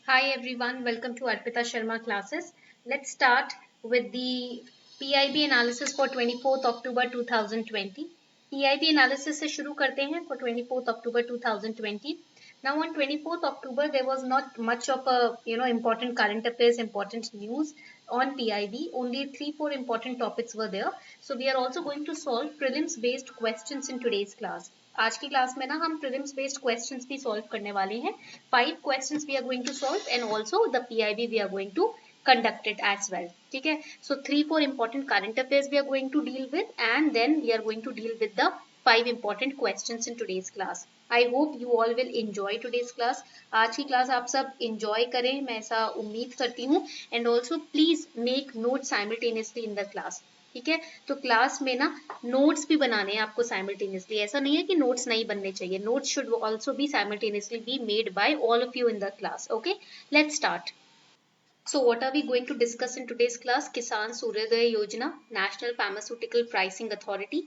Hi everyone, welcome to Arpita Sharma classes. Let's start with the PIB analysis for 24th October 2020. PIB analysis से शुरू करते हैं for 24th October 2020. Now on 24th October there was not much of a important current affairs, important news on PIB. Only 3-4 important topics were there. So we are also going to solve prelims based questions in today's class. आज की class में ना हम prelims based questions भी solve करने वाले हैं 5 questions we are going to solve and also the PIB we are going to conduct it as well. ठीक है, so 3-4 important current affairs we are going to deal with and then we are going to deal with the 5 important questions in today's class. I hope you all will enjoy today's class. आज की class आप सब enjoy करें, मैं ऐसा उम्मीद करती हूँ and also please make notes simultaneously in the class. ठीक है, तो क्लास में ना नोट्स भी बनाने हैं आपको साइमल्टेनियसली. ऐसा नहीं है कि नोट्स नहीं बनने चाहिए. Notes should also be simultaneously be made by all of you in the class. Okay, let's start. So what are we going to discuss in today's class? Kisan Suryodaya Yojana, National Pharmaceutical Pricing Authority,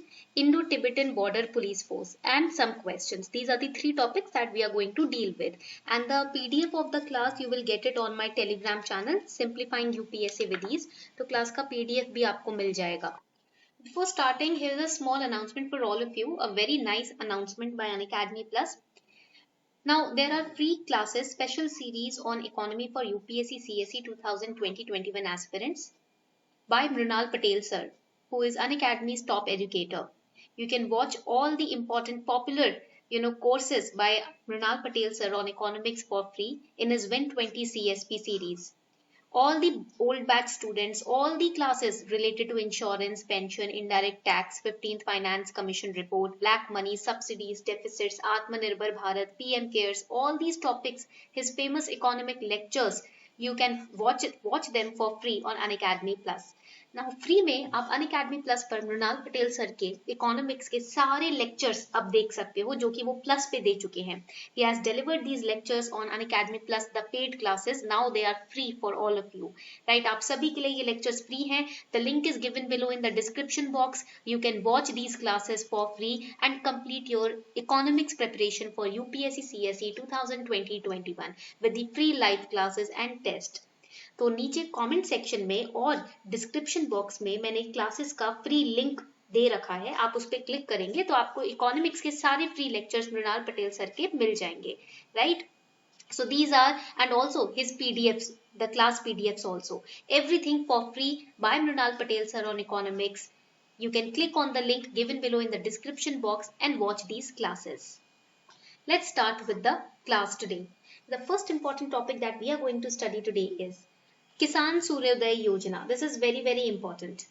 Indo-Tibetan Border Police Force and some questions. These are the 3 topics that we are going to deal with. And the PDF of the class you will get it on my Telegram channel, Simplifying UPSC Vidhis. तो class का PDF भी आपको मिल जाएगा. Before starting, here is a small announcement for all of you. A very nice announcement by Unacademy Plus. Now, there are free classes, special series on economy for UPSC CSE 2020-21 aspirants by Mrinal Patel sir, who is Unacademy's top educator. You can watch all the important popular courses by Mrinal Patel sir on economics for free in his Win 20 CSP series. All the old batch students, all the classes related to insurance, pension, indirect tax, 15th Finance Commission report, black money, subsidies, deficits, Atmanirbhar Bharat, PM cares, all these topics, his famous economic lectures, you can watch them for free on Unacademy Plus. Now free में आप Unacademy Plus पर Mrinal Patel sir के economics के सारे lectures अब देख सकते हो जो कि वो प्लस पे दे चुके हैं. He has delivered these lectures on Unacademy Plus, the paid classes. Now they are free for all of you. Right? आप सभी के लिए ये lectures free हैं. The link is given below in the description box. You can watch these classes for free and complete your economics preparation for UPSC CSE 2020-21 with the free live classes and test. तो नीचे comment section में और description box में मैंने classes का free link दे रखा है. आप उस पर क्लिक करेंगे तो आपको इकोनॉमिक्स के सारे free lectures Mrinal Patel sir के मिल जाएंगे. Right, so these are and also his PDFs, the class PDFs also, everything for free by Mrinal Patel sir on economics. You can click on the link given below in the description box and watch these classes. Let's start with the class today. The first important topic that we are going to study today is Kisan Suryodaya Yojana. This is very, very important.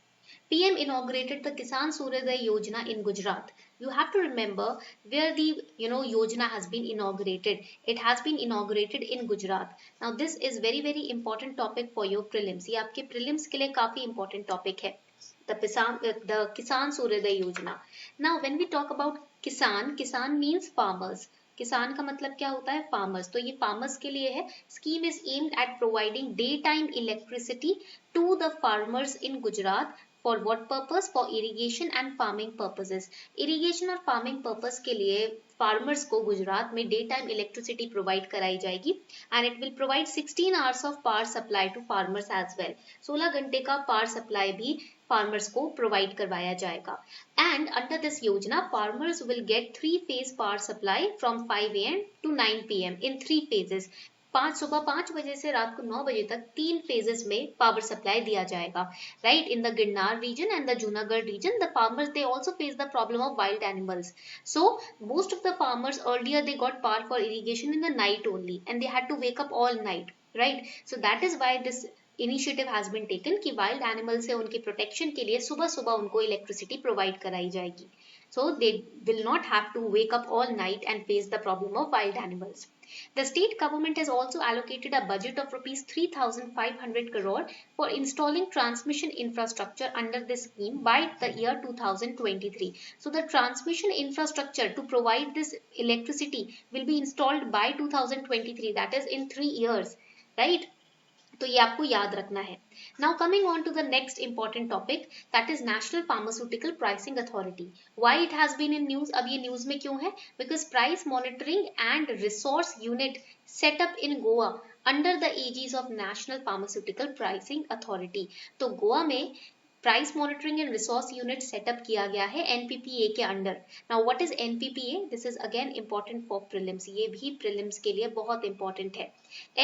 PM inaugurated the Kisan Suryodaya Yojana in Gujarat. You have to remember where the Yojana has been inaugurated. It has been inaugurated in Gujarat. Now this is very, very important topic for your prelims. ये आपके prelims के लिए काफी important topic है. The Kisan Suryodaya Yojana. Now when we talk about Kisan means farmers. किसान का मतलब क्या होता है? फार्मर्स. तो ये फार्मर्स के लिए है. Scheme is aimed at providing day time electricity to the farmers in Gujarat. For what purpose? For irrigation and farming purposes. Irrigation और फार्मिंग पर्पस के लिए फार्मर्स को गुजरात में डे टाइम इलेक्ट्रिसिटी प्रोवाइड कराई जाएगी and it will provide 16 hours of power supply to farmers as well. 16 घंटे का power supply भी फार्मर्स को प्रोवाइड करवाया जाएगा. And under this Yojana, farmers will get 3-phase power supply from 5 AM to 9 PM in 3 phases. सुबह 5 बजे से रात को 9 बजे तक 3 phases में पावर सप्लाई दिया जाएगा. Right, in the Ginnar region and the Junagadh region, the farmers they also face the problem of wild animals. So most of the farmers earlier they got power for irrigation in the night only, and they had to wake up all night. Right, so that is why this initiative has been taken कि wild animal से उनके protection के लिए सुबह सुबह उनको electricity provide कराई जाएगी. So they will not have to wake up all night and face the problem of wild animals. The state government has also allocated a budget of rupees 3,500 crore for installing transmission infrastructure under this scheme by the year 2023. So the transmission infrastructure to provide this electricity will be installed by 2023, that is in 3 years, right? तो ये आपको याद रखना है. Now coming on to the next important topic, that is National Pharmaceutical Pricing Authority. Why it has been in news? अब ये news में क्यों है? Because price monitoring and resource unit set up in Goa under the aegis of National Pharmaceutical Pricing Authority. तो गोवा में price monitoring and resource unit setup किया गया है एनपीपीए के under. Now what is NPPA? This is again important for prelims. ये भी prelims के लिए बहुत इंपॉर्टेंट है.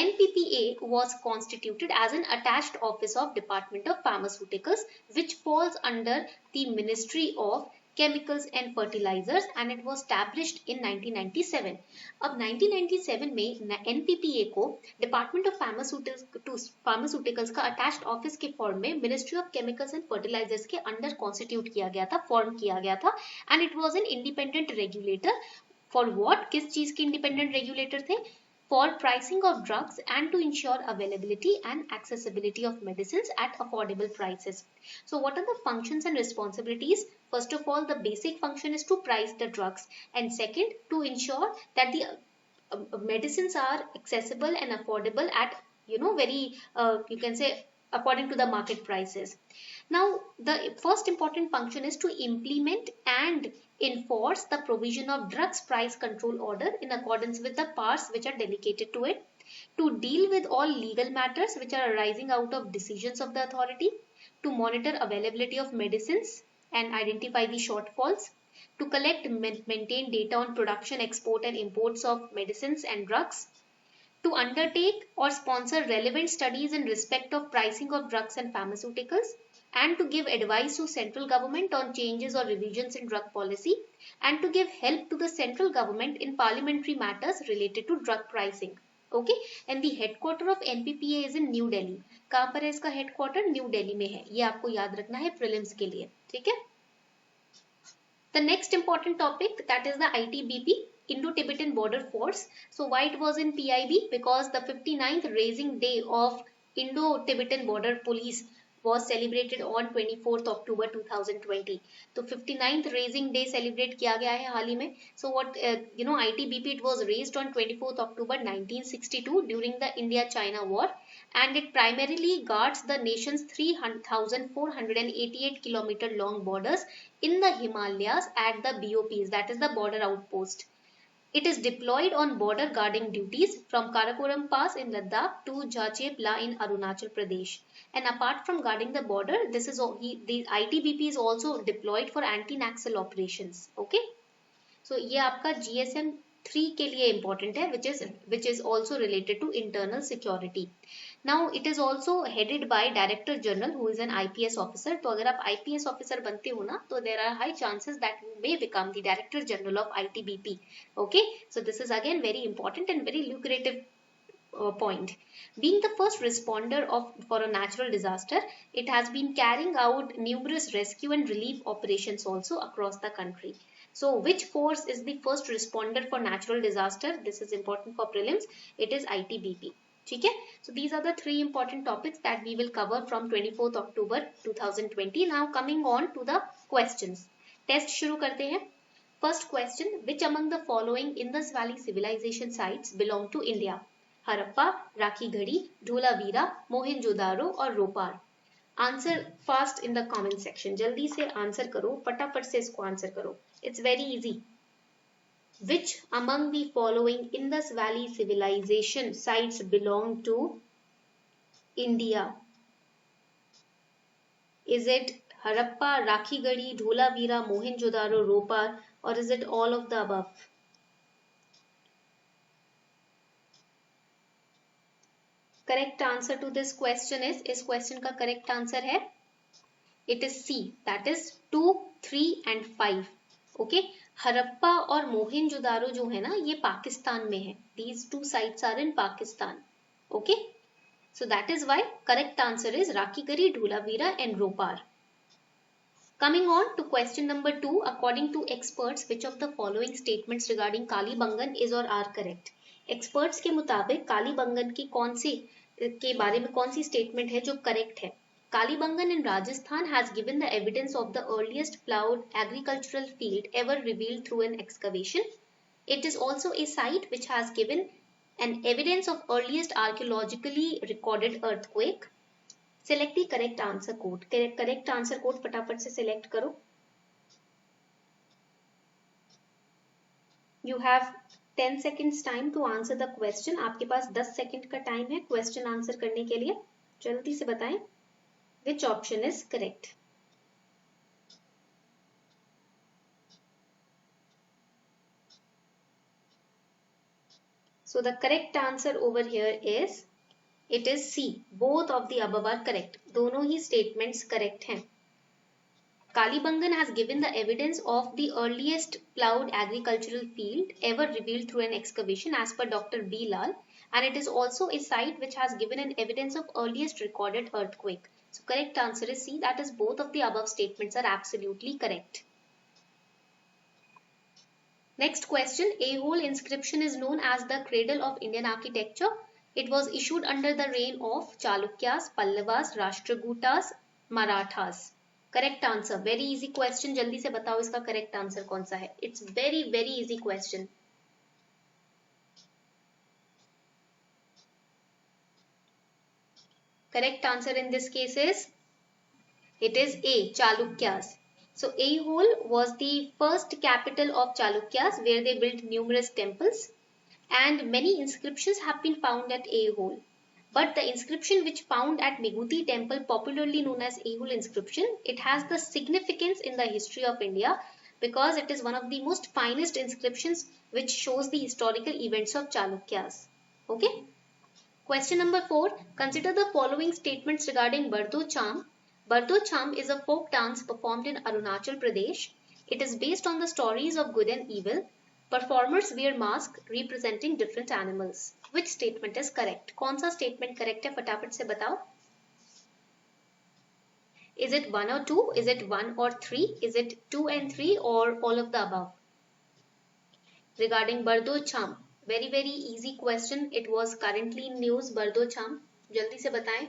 NPPA was constituted as an attached office of Department of Pharmaceuticals, which falls under the Ministry of Chemicals and Fertilizers, and it was established in 1997. अब 1997 में NPPA को Department of Pharmaceuticals का attached office के form में Ministry of Chemicals and Fertilizers के under constitute किया गया था, फॉर्म किया गया था, and it was an independent regulator. For what? किस चीज के independent regulator थे? For pricing of drugs and to ensure availability and accessibility of medicines at affordable prices. So what are the functions and responsibilities? First of all, the basic function is to price the drugs, and second, to ensure that the medicines are accessible and affordable at, very, you can say, according to the market prices. Now, the first important function is to implement and enforce the provision of drugs price control order in accordance with the powers which are delegated to it, to deal with all legal matters which are arising out of decisions of the authority, to monitor availability of medicines and identify the shortfalls, to collect and maintain data on production, export and imports of medicines and drugs, to undertake or sponsor relevant studies in respect of pricing of drugs and pharmaceuticals, and to give advice to central government on changes or revisions in drug policy, and to give help to the central government in parliamentary matters related to drug pricing. Okay, and the headquarter of NPPA is in New Delhi. कहाँ पर है इसका headquarter? New Delhi में है. ये आपको याद रखना है prelims के लिए. ठीक है? The next important topic, that is the ITBP, Indo-Tibetan Border Force. So why it was in PIB? Because the 59th raising day of Indo-Tibetan Border Police was celebrated on 24th October 2020. तो 59th raising day celebrate किया गया है हाल ही में. So what ITBP, it was raised on 24th October 1962 during the India-China War, and it primarily guards the nation's 3,488 kilometer long borders in the Himalayas at the BOPs, that is the border outpost. It is deployed on border guarding duties from Karakoram Pass in Ladakh to Jachepla in Arunachal Pradesh. And apart from guarding the border, the ITBP is also deployed for anti-Naxal operations. Okay, so ये आपका GSM 3 के लिए important है, which is also related to internal security. Now it is also headed by Director General, who is an IPS officer. तो अगर आप IPS officer बनते हो ना, तो there are high chances that you may become the Director General of ITBP. Okay, so this is again very important and very lucrative point. Being the first responder for a natural disaster, it has been carrying out numerous rescue and relief operations also across the country. So which force is the first responder for natural disaster? This is important for prelims. It is ITBP. ठीक है? So these are the three important topics that we will cover from 24th October 2020. Now coming on to the questions. Test शुरू करते हैं. First question, which among the following Indus Valley civilization sites belong to India? Harappa, Rakhigarhi, Dholavira, Mohenjodaro और रोपार. Answer fast in the comment section. जल्दी से answer करो, फटाफट से इसको आंसर करो. It's very easy. Which among the following Indus Valley civilization sites belong to India? Is it Harappa, Rakhigarhi, Dholavira, Mohenjo-daro, Ropar, or is it all of the above? Correct answer to this question is, इस question का correct answer है, it is C, that is 2, 3 and 5. Okay, Harappa और मोहनजोदारो जो है ना, ये पाकिस्तान में है. These two sites are in Pakistan. Okay, so that is why correct answer is Rakhigarhi, Dholavira and Ropar. Coming on to question number 2, according to experts, which of the following statements regarding Kalibangan is or are correct? Experts के मुताबिक कालीबंगन की कौन सी के बारे में कौन सी statement है जो correct है? Kalibangan in Rajasthan has given the evidence of the earliest ploughed agricultural field ever revealed through an excavation. It is also a site which has given an evidence of earliest archaeologically recorded earthquake. Select the correct answer code. Correct answer code फटाफट से select करो. You have 10 seconds time to answer the question. आपके पास 10 second का time है question answer करने के लिए. जल्दी से बताएं which option is correct. So the correct answer over here is it is C. Both of the above are correct. दोनों ही statements correct हैं. Kalibangan has given the evidence of the earliest ploughed agricultural field ever revealed through an excavation as per Dr. B. Lal, and it is also a site which has given an evidence of earliest recorded earthquake. So correct answer is C. That is both of the above statements are absolutely correct. Next question, Aihole inscription is known as the cradle of Indian architecture. It was issued under the reign of Chalukyas, Pallavas, Rashtrakutas, Marathas. Correct answer. Very easy question. जल्दी से बताओ इसका correct answer कौन सा है. It's very easy question. Correct answer in this case is it is A. Chalukyas. So Aihole was the first capital of Chalukyas where they built numerous temples and many inscriptions have been found at Aihole. But the inscription which found at Miguti temple, popularly known as Aihole inscription, it has the significance in the history of India because it is one of the most finest inscriptions which shows the historical events of Chalukyas. Okay. Question number 4. Consider the following statements regarding Bardo Cham. Bardo Cham is a folk dance performed in Arunachal Pradesh. It is based on the stories of good and evil. Performers wear masks representing different animals. Which statement is correct? कौन सा statement correct है फटाफट से बताओ. Is it 1 or 2? Is it 1 or 3? Is it 2 and 3 or all of the above? Regarding Bardo Cham, very easy question. It was currently in news. Bardo Cham, जल्दी से बताएं.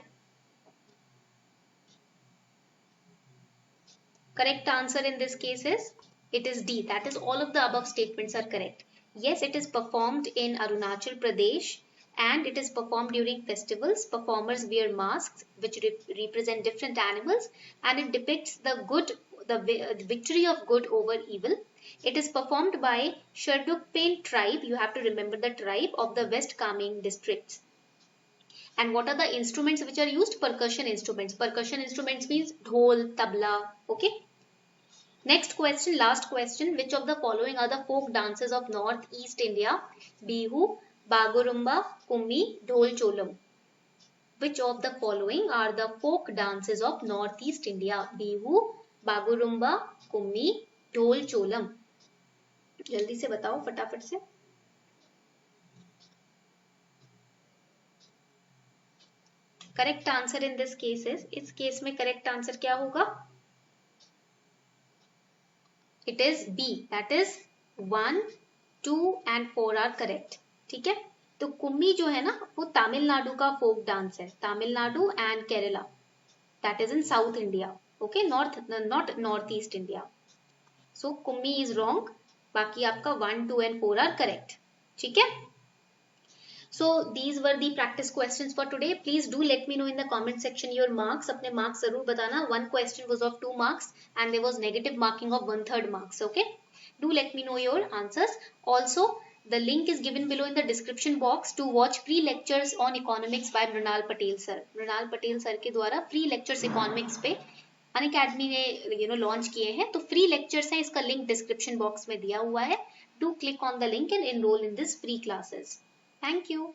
Correct answer in this case is it is D. That is all of the above statements are correct. Yes, it is performed in Arunachal Pradesh and it is performed during festivals. Performers wear masks which represent different animals and it depicts the victory of good over evil. It is performed by Sherdukpen tribe. You have to remember the tribe of the West Kameng districts. And what are the instruments which are used? Percussion instruments. Percussion instruments means dhol, tabla. Okay. Next question, last question. Which of the following are the folk dances of Northeast India? Bihu, Bagurumba, Kummi, Dhol Cholam. Which of the following are the folk dances of Northeast India? Bihu, Bagurumba, Kummi, Dhol Cholam. जल्दी से बताओ फटाफट से. Correct answer in this case इस case में correct answer क्या होगा? It is B. That is 1, 2 and 4 are correct. ठीक है. तो कुम्मी जो है ना वो तमिलनाडु का फोक डांस है. Tamil Nadu and Kerala. That is in south India. Okay. Not north east India. So Kummi is wrong. बाकी आपका 1, 2 and 4 आर करेक्ट. ठीक है. So these were the practice questions for today. Please do let me know in the comment section your marks. अपने marks जरूर बताना. One question was of 2 marks and there was negative marking of 1/3 marks. Okay. Do let me know your answers. Also, the link is given below in the description box to watch pre-lectures on economics by Mrinal Patel sir. Mrinal Patel sir के द्वारा pre-lectures economics पे Unacademy ने launch किए हैं. तो free lectures हैं. इसका link description box में दिया हुआ है. Do click on the link and enroll in this free classes. Thank you.